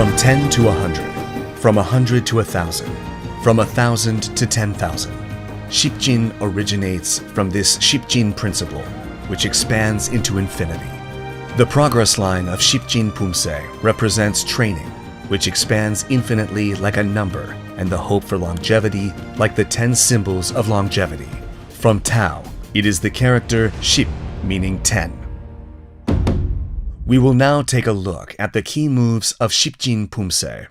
From 10 to 100, from 100 to 1,000, from 1,000 to 10,000. Sipjin originates from this Sipjin principle, which expands into infinity. The progress line of Sipjin Pumse represents training, which expands infinitely like a number, and the hope for longevity like the 10 symbols of longevity. From Tao, it is the character Ship, meaning 10. We will now take a look at the key moves of Sipjin Pumse.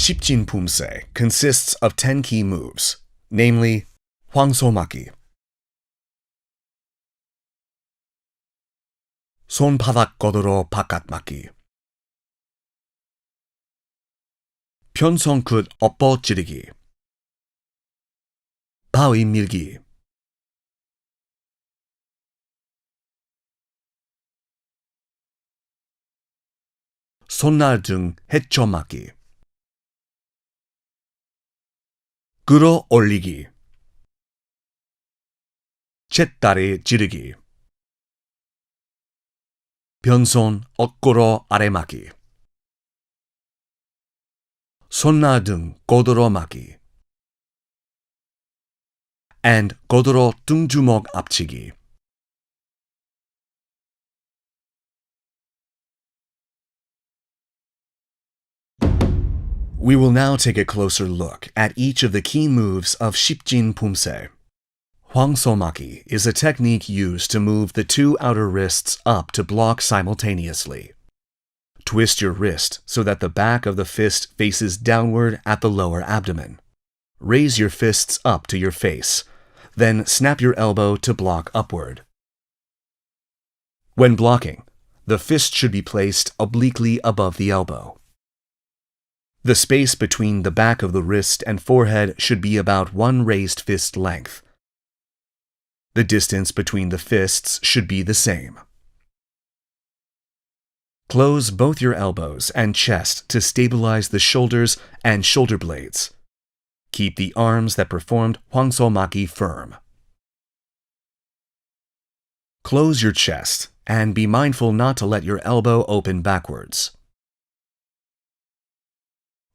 Sipjin Pumse consists of 10 key moves, namely 황소막이, 손바닥god으로 바깥막기, 편성끝 엎어지르기, 바위 밀기, 손날 등 헤쳐막기, 끌어올리기, 잿다리 지르기, 변손 엇고로 아래막기, 손나 등 고도로 막기, and 고도로 등주먹 앞치기. We will now take a closer look at each of the key moves of Sipjin Pumse. 황소막이 is a technique used to move the two outer wrists up to block simultaneously. Twist your wrist so that the back of the fist faces downward at the lower abdomen. Raise your fists up to your face, then snap your elbow to block upward. When blocking, the fist should be placed obliquely above the elbow. The space between the back of the wrist and forehead should be about one raised fist length. The distance between the fists should be the same. Close both your elbows and chest to stabilize the shoulders and shoulder blades. Keep the arms that performed 황소막이 firm. Close your chest and be mindful not to let your elbow open backwards.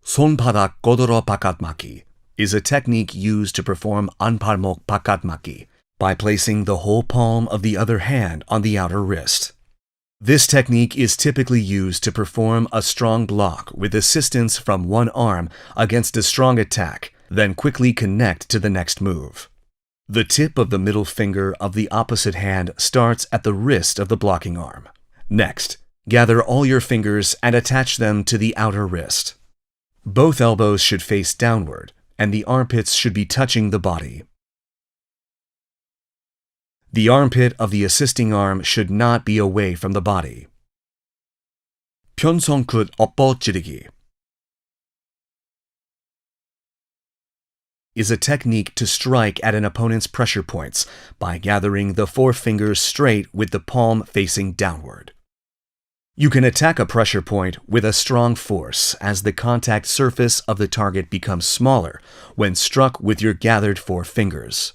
손바닥god으로 바깥막기 is a technique used to perform 안팔목 바깥막기 by placing the whole palm of the other hand on the outer wrist. This technique is typically used to perform a strong block with assistance from one arm against a strong attack, then quickly connect to the next move. The tip of the middle finger of the opposite hand starts at the wrist of the blocking arm. Next, gather all your fingers and attach them to the outer wrist. Both elbows should face downward, and the armpits should be touching the body. The armpit of the assisting arm should not be away from the body. 편손끝 엎어지르기 is a technique to strike at an opponent's pressure points by gathering the four fingers straight with the palm facing downward. You can attack a pressure point with a strong force as the contact surface of the target becomes smaller when struck with your gathered four fingers.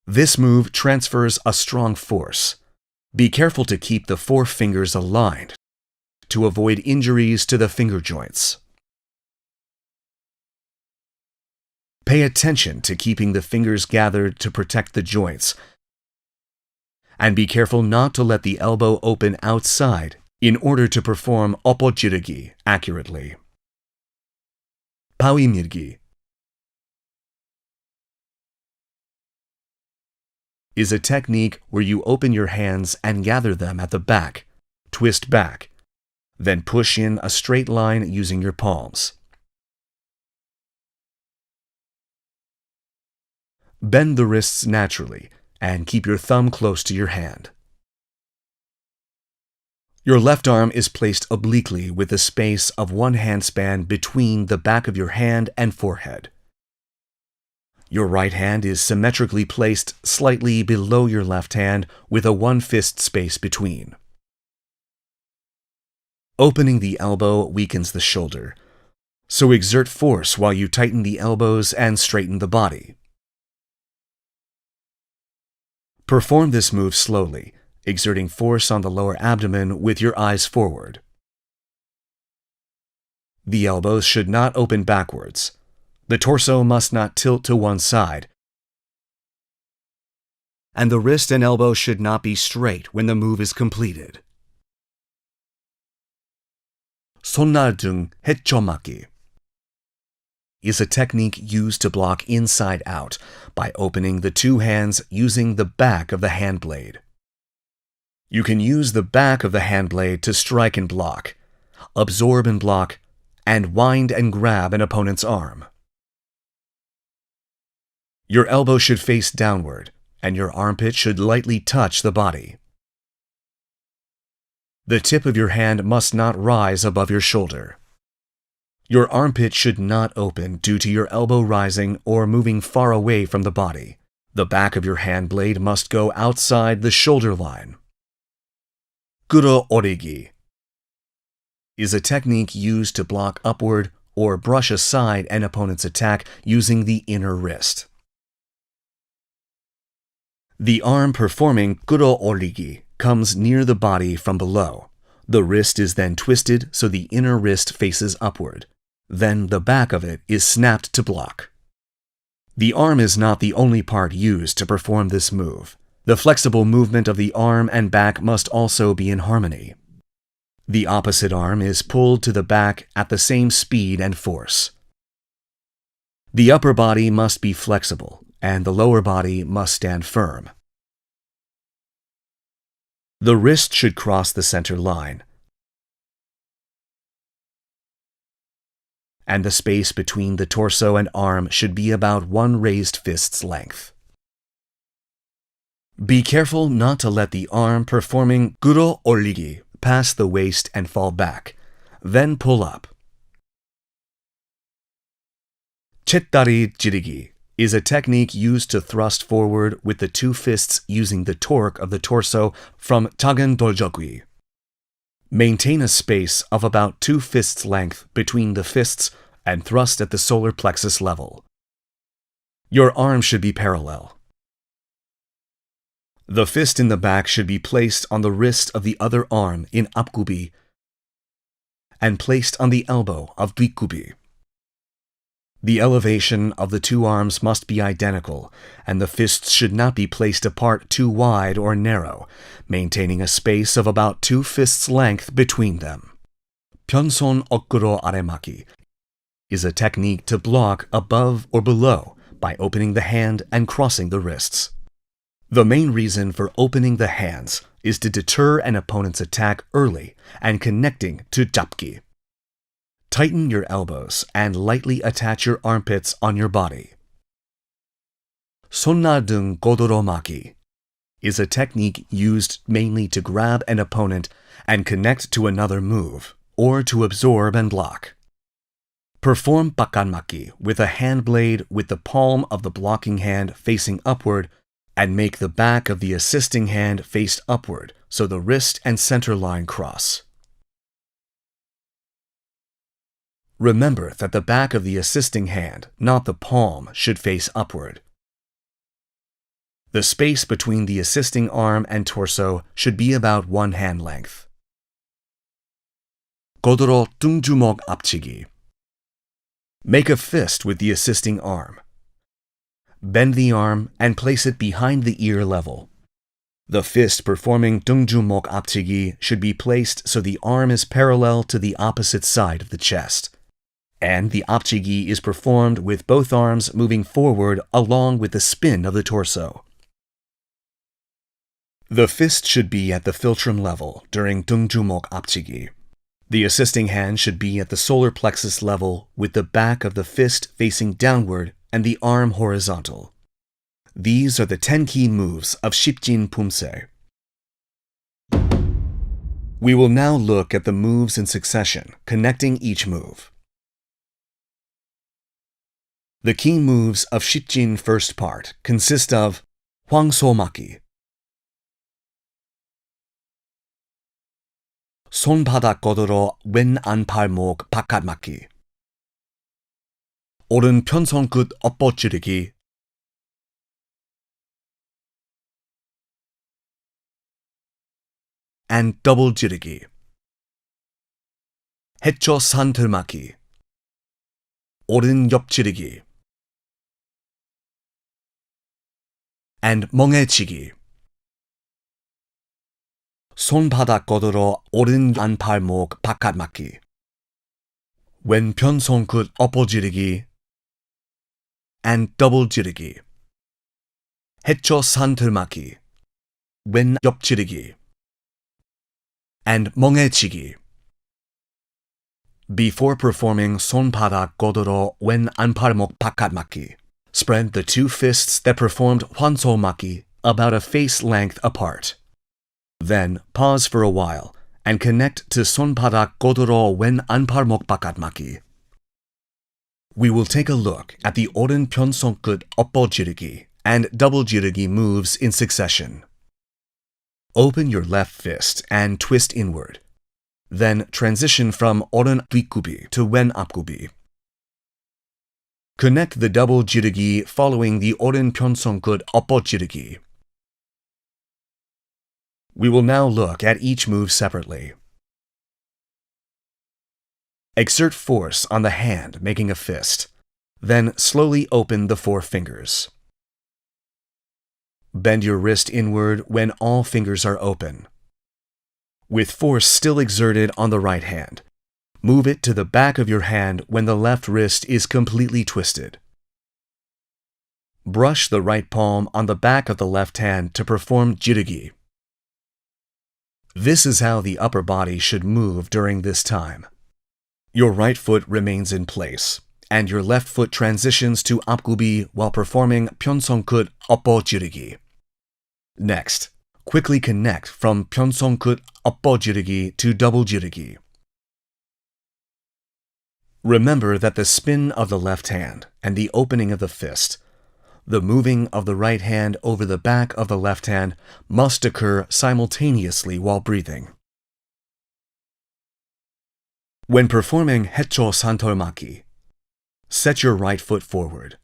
This move transfers a strong force. Be careful to keep the four fingers aligned to avoid injuries to the finger joints. Pay attention to keeping the fingers gathered to protect the joints, and be careful not to let the elbow open outside in order to perform 엎어지르기 accurately. 바위 밀기 is a technique where you open your hands and gather them at the back, twist back, then push in a straight line using your palms. Bend the wrists naturally and keep your thumb close to your hand. Your left arm is placed obliquely with the space of one handspan between the back of your hand and forehead. Your right hand is symmetrically placed slightly below your left hand with a one-fist space between. Opening the elbow weakens the shoulder, so exert force while you tighten the elbows and straighten the body. Perform this move slowly, exerting force on the lower abdomen with your eyes forward. The elbows should not open backwards. The torso must not tilt to one side, and the wrist and elbow should not be straight when the move is completed. 손날등 헤쳐맞기 is a technique used to block inside out by opening the two hands using the back of the hand blade. You can use the back of the hand blade to strike and block, absorb and block, and wind and grab an opponent's arm. Your elbow should face downward, and your armpit should lightly touch the body. The tip of your hand must not rise above your shoulder. Your armpit should not open due to your elbow rising or moving far away from the body. The back of your hand blade must go outside the shoulder line. 끌어올리기 is a technique used to block upward or brush aside an opponent's attack using the inner wrist. The arm performing 끌어올리기 comes near the body from below. The wrist is then twisted so the inner wrist faces upward. Then the back of it is snapped to block. The arm is not the only part used to perform this move. The flexible movement of the arm and back must also be in harmony. The opposite arm is pulled to the back at the same speed and force. The upper body must be flexible, and the lower body must stand firm. The wrist should cross the center line, and the space between the torso and arm should be about one raised fist's length. Be careful not to let the arm performing 끌어올리기 pass the waist and fall back, then pull up. 쳇다리 지르기 is a technique used to thrust forward with the two fists using the torque of the torso from 작은 돌적이. Maintain a space of about 2 fists length between the fists and thrust at the solar plexus level. Your arm should be parallel. The fist in the back should be placed on the wrist of the other arm in 앞굽이 and placed on the elbow of 뒷굽이. The elevation of the two arms must be identical, and the fists should not be placed apart too wide or narrow, maintaining a space of about 2 fists length between them. 편손 어깨로 아래막기 is a technique to block above or below by opening the hand and crossing the wrists. The main reason for opening the hands is to deter an opponent's attack early and connecting to 잡기. Tighten your elbows and lightly attach your armpits on your body. 손나등 고도로마기 is a technique used mainly to grab an opponent and connect to another move, or to absorb and block. Perform bakanmaki with a hand blade with the palm of the blocking hand facing upward and make the back of the assisting hand face upward so the wrist and center line cross. Remember that the back of the assisting hand, not the palm, should face upward. The space between the assisting arm and torso should be about 1 hand length. 고도로 등주먹 앞치기. Make a fist with the assisting arm. Bend the arm and place it behind the ear level. The fist performing 등주먹 앞치기 should be placed so the arm is parallel to the opposite side of the chest. And the 앞치기 is performed with both arms moving forward along with the spin of the torso. The fist should be at the philtrum level during 등주먹 앞치기. The assisting hand should be at the solar plexus level with the back of the fist facing downward and the arm horizontal. These are the 10 key moves of Sipjin Pumse. We will now look at the moves in succession, connecting each move. The key moves of Sipjin first part consist of 황소막기, 손바닥 걷으러 왼 안팔목 바깥막기, 오른 편손끝 엎어지르기, and double 지르기, 해초 산틀막기, 오른 옆지르기, and 멍해치기. 손바닥 걷으러 오른 안팔목 바깥막기, 왼편 손끝 엎어지르기, and double 지르기, 해초 산틀막기, 왼 옆지르기, and 멍해치기. Before performing 손바닥 걷으러 왼 안팔목 바깥막기, spread the 2 fists that performed 황소막기 about a face length apart. Then pause for a while and connect to 손바닥 걷으러 왼 안팔목 바깥막기. We will take a look at the 오른 편손끝 엎어지르기 and double 지르기 moves in succession. Open your left fist and twist inward. Then transition from 오른 뒷굽이 to 왼 앞굽이. Connect the double 지르기 following the 오른 편손끝 엎어지르기. We will now look at each move separately. Exert force on the hand, making a fist. Then slowly open the 4 fingers. Bend your wrist inward when all fingers are open. With force still exerted on the right hand, move it to the back of your hand when the left wrist is completely twisted. Brush the right palm on the back of the left hand to perform 지르기. This is how the upper body should move during this time. Your right foot remains in place, and your left foot transitions to 앞굽이 while performing 편손끝 엎어지르기. Next, quickly connect from 편손끝 엎어지르기 to double 지르기. Remember that the spin of the left hand and the opening of the fist, the moving of the right hand over the back of the left hand, must occur simultaneously while breathing. When performing 해초 산털막기, set your right foot forward.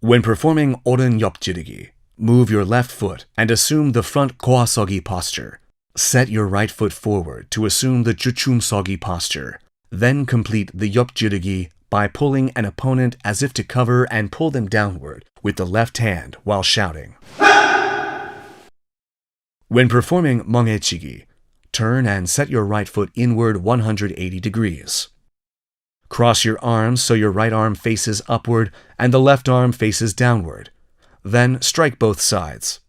When performing 오른 옆지르기, move your left foot and assume the front 고아서기 posture. Set your right foot forward to assume the 주춤서기 posture. Then complete the 옆지르기 by pulling an opponent as if to cover and pull them downward with the left hand while shouting. When performing 멍해치기, turn and set your right foot inward 180 degrees. Cross your arms so your right arm faces upward and the left arm faces downward. Then strike both sides.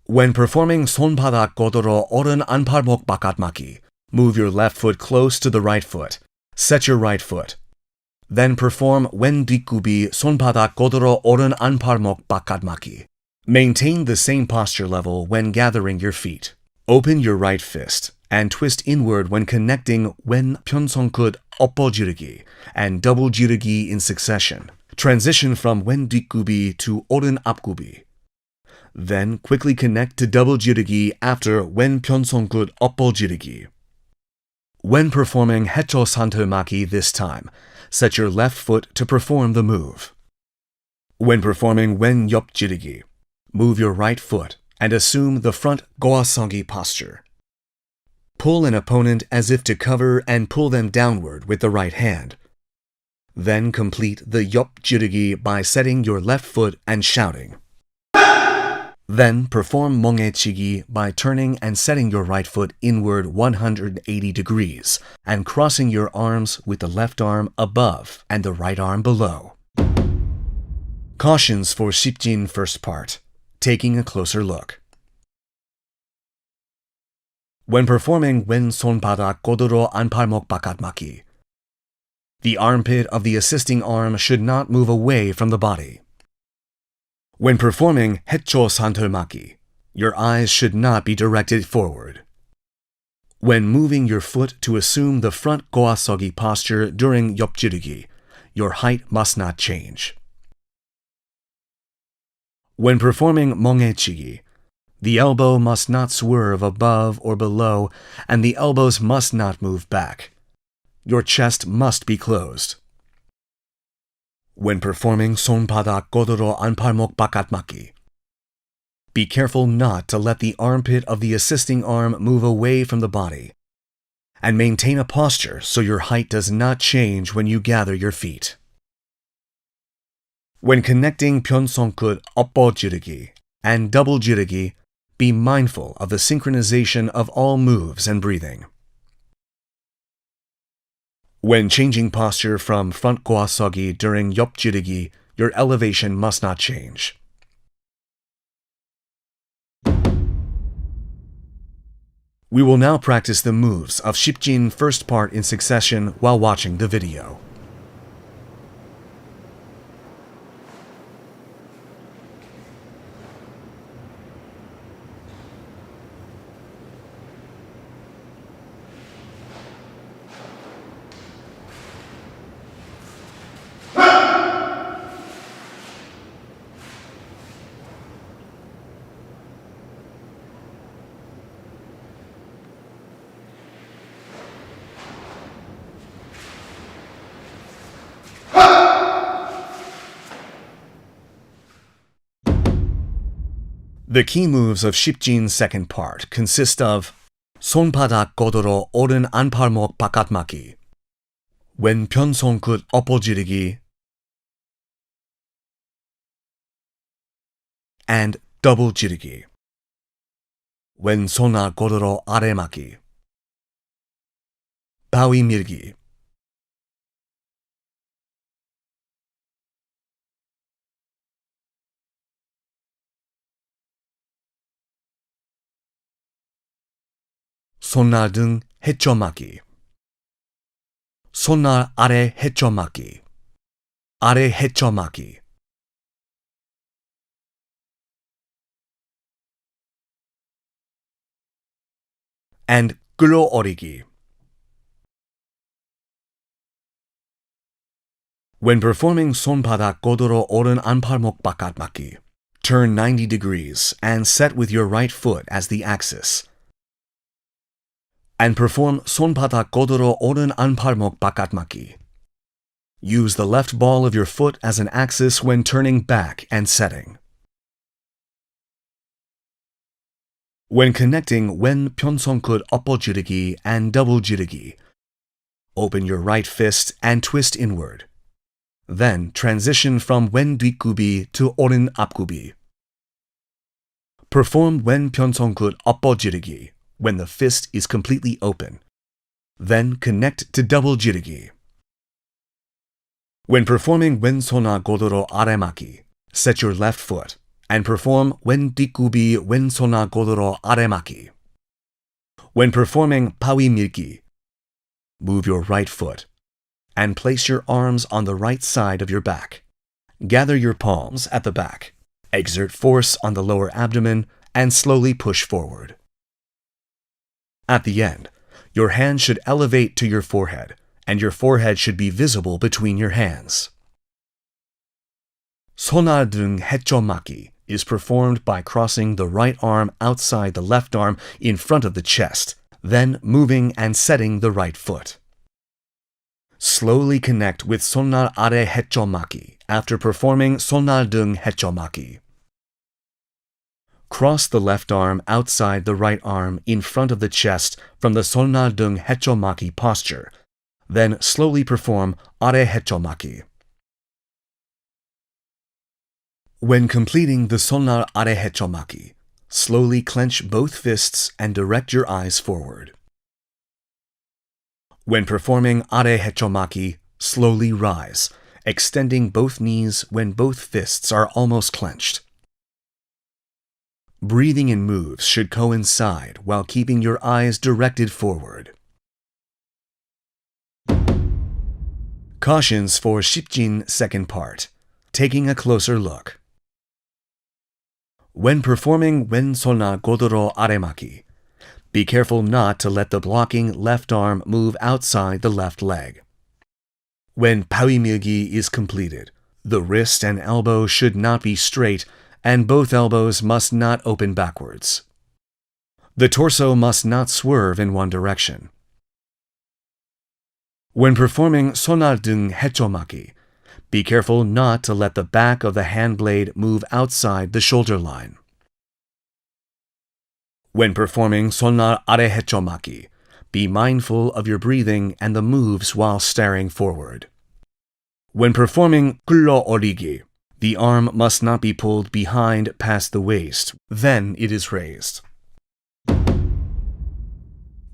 When performing 손바닥 걷으러 오른 안팔목 바깥막기, Move your left foot close to the right foot. Set your right foot. Then perform 왼 뒷굽이 손바닥 godoro 오른 안팔목 바깥맞기. Maintain the same posture level when gathering your feet. Open your right fist and twist inward when connecting 왼 편손끝 엎어지르기 and double 지르기 in succession. Transition from 왼 뒷굽이 to 오른 앞굽이. Then quickly connect to double 지르기 after 왼 편손끝 엎어지르기. When performing 해초 산털맞기 this time, set your left foot to perform the move. When performing 왼 옆지르기, move your right foot and assume the front goasogi posture. Pull an opponent as if to cover and pull them downward with the right hand. Then complete the 옆지르기 by setting your left foot and shouting. Then perform 멍해치기 by turning and setting your right foot inward 180 degrees and crossing your arms with the left arm above and the right arm below. Cautions for Sipjin first part. Taking a closer look. When performing 왼 손바닥 godoro 안팔목 바깥맞기, the armpit of the assisting arm should not move away from the body. When performing 해초 산털맞기, your eyes should not be directed forward. When moving your foot to assume the front goasogi posture during 옆지르기, your height must not change. When performing 멍해치기, the elbow must not swerve above or below, and the elbows must not move back. Your chest must be closed. When performing 손바닥 godoro 안팔목 바깥맞기, be careful not to let the armpit of the assisting arm move away from the body, and maintain a posture so your height does not change when you gather your feet. When connecting 편손끝 엎어지르기 and double 지르기, be mindful of the synchronization of all moves and breathing. When changing posture from front goasogi during 옆지르기, your elevation must not change. We will now practice the moves of Sipjin first part in succession while watching the video. The key moves of Sipjin's second part consist of 손바닥 godoro 오른 안팔목 바깥맞기, 왼 편손끝 엎어지르기, and double 지르기, 왼 손아 godoro 아래맞기, 바위 밀기. 손날 등 해쳐맞기, 손날 아래 해쳐맞기, 아래 해쳐맞기, and 끌어올리기. When performing 손바닥 godoro 오른 안팔목 바깥맞기, turn 90 degrees and set with your right foot as the axis. And perform 손바닥 godoro 오른 안팔목 바깥맞기. Use the left ball of your foot as an axis when turning back and setting. When connecting 왼 편손끝 엎어지르기 and double 지르기, open your right fist and twist inward. Then transition from 왼 뒷굽이 to 오른 앞굽이. Perform 왼 편손끝 엎어지르기 when the fist is completely open. Then connect to double 지르기. When performing 왼손아 godoro 아래맞기, set your left foot and perform 왼 뒷굽이 왼손아 godoro 아래맞기. When performing pawi milgi, move your right foot and place your arms on the right side of your back. Gather your palms at the back. Exert force on the lower abdomen and slowly push forward. At the end, your hand should elevate to your forehead, and your forehead should be visible between your hands. 손아등 해초막기 is performed by crossing the right arm outside the left arm in front of the chest, then moving and setting the right foot. Slowly connect with 손날 아래 해초막기 after performing 손아등 해초막기. Cross the left arm outside the right arm in front of the chest from the 손아등 해초막기 posture, then slowly perform 아래 해초막기. When completing the 손날 아래 해초막기, slowly clench both fists and direct your eyes forward. When performing 아래 해초막기, slowly rise, extending both knees when both fists are almost clenched. Breathing in moves should coincide while keeping your eyes directed forward. Cautions for Sipjin second part. Taking a closer look. When performing 왼손아 고도로 아래막기, be careful not to let the blocking left arm move outside the left leg. When pawi is completed, the wrist and elbow should not be straight, and both elbows must not open backwards. The torso must not swerve in one direction. When performing 손아등 해초막기, be careful not to let the back of the hand blade move outside the shoulder line. When performing 손날 아래 해초막기, be mindful of your breathing and the moves while staring forward. When performing 끌어올리기, the arm must not be pulled behind past the waist, then it is raised.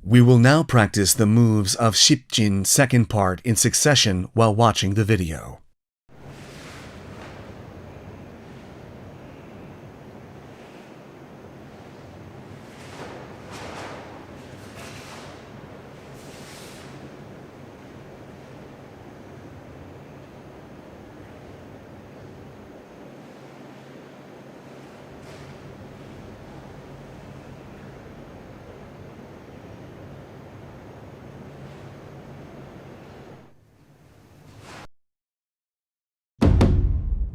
We will now practice the moves of Sipjin second part in succession while watching the video.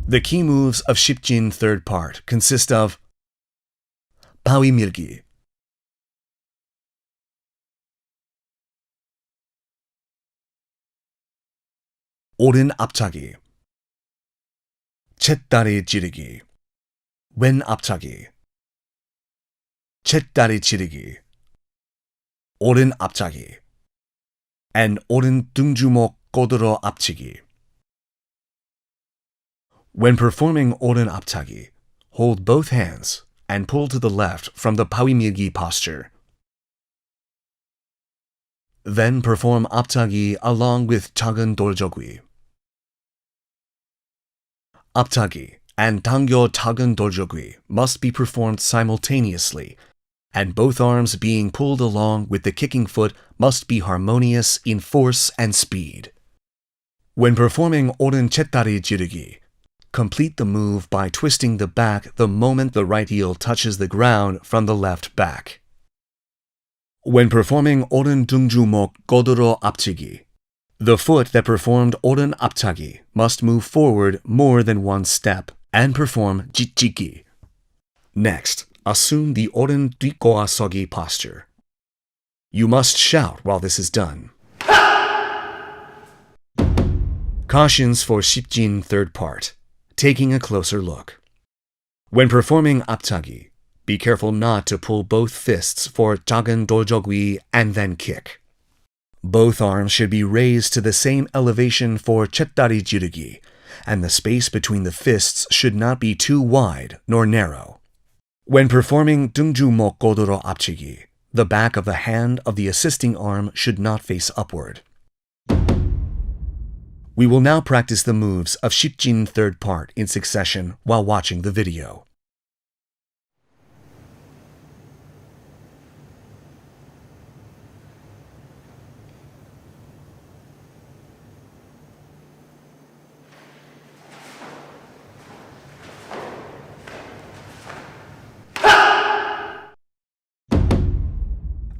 The key moves of Sipjin third part consist of pawi milgi, 오른 앞차기, 쳇다리 지르기, 왼 앞차기, 쳇다리 지르기, 오른 앞차기, and 오른 등주먹 꼬들어 앞치기. When performing 오른 앞차기, hold both hands and pull to the left from the pawi milgi posture. Then perform 앞차기 along with 작은 돌저귀. 앞차기 and 당겨 작은 돌저귀 must be performed simultaneously, and both arms being pulled along with the kicking foot must be harmonious in force and speed. When performing 오른 쳇다리 지르기, complete the move by twisting the back the moment the right heel touches the ground from the left back. When performing 오른 등주먹 꼬들어 앞치기, the foot that performed 오른 앞차기 must move forward more than one step and perform 찌찌기. Next, assume the 오른 뒷고아서기 posture. You must shout while this is done. Cautions for Sipjin third part. Taking a closer look. When performing 앞차기, be careful not to pull both fists for 작은 돌저귀 and then kick. Both arms should be raised to the same elevation for 쳇다리 지르기, and the space between the fists should not be too wide nor narrow. When performing 등주먹 꼬들어 앞치기, the back of the hand of the assisting arm should not face upward. We will now practice the moves of Sipjin third part in succession while watching the video.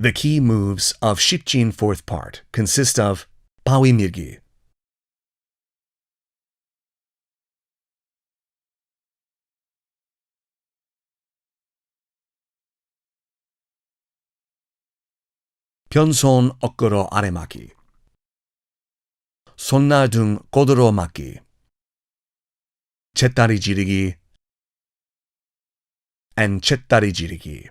The key moves of Sipjin fourth part consist of 바위 밀기, 변손 어깨로 아래막기, 손날 등 고도로 막기, 잿다리 지르기, and 잿다리 지르기.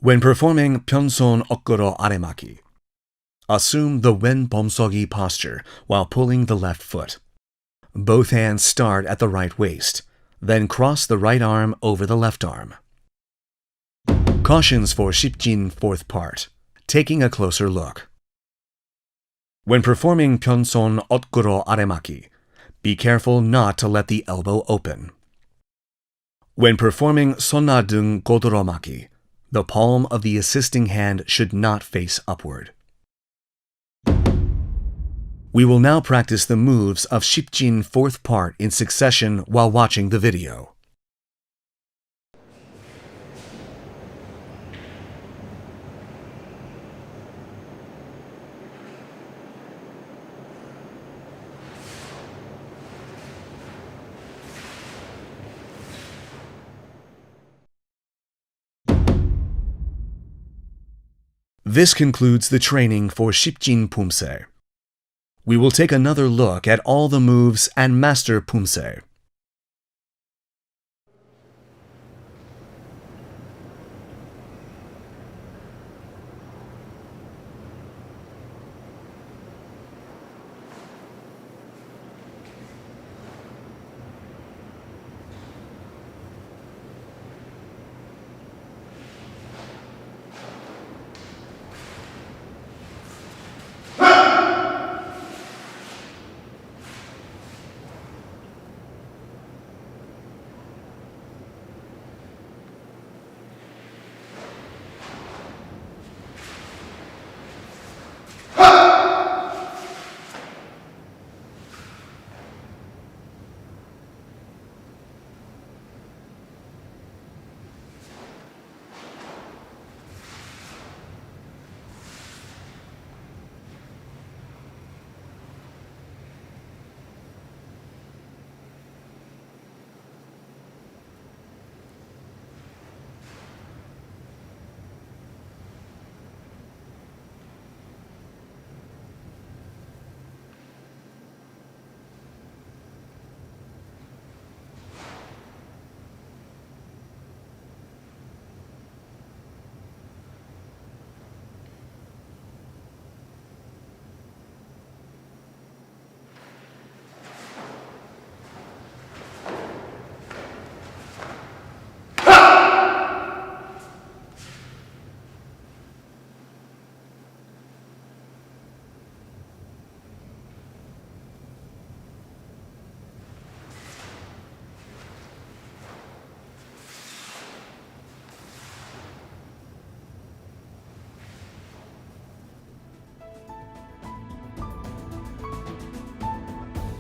When performing 변손 어깨로 아래막기, assume the wen 범서기 posture while pulling the left foot. Both hands start at the right waist, then cross the right arm over the left arm. Cautions for Sipjin fourth part. Taking a closer look. When performing 변손 어깨로 아래막기, be careful not to let the elbow open. When performing 손날 등 고도로 막기, the palm of the assisting hand should not face upward. We will now practice the moves of Sipjin fourth part in succession while watching the video. This concludes the training for Sipjin Pumse. We will take another look at all the moves and master Pumse.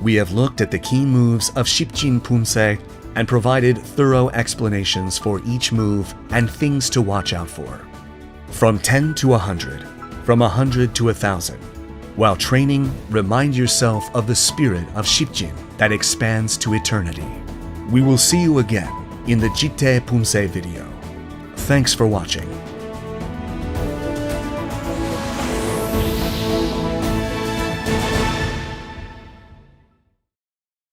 We have looked at the key moves of Sipjin Pumse and provided thorough explanations for each move and things to watch out for. From 10 to 100, from 100 to 1,000. While training, remind yourself of the spirit of Sipjin that expands to eternity. We will see you again in the Jite Pumse video. Thanks for watching.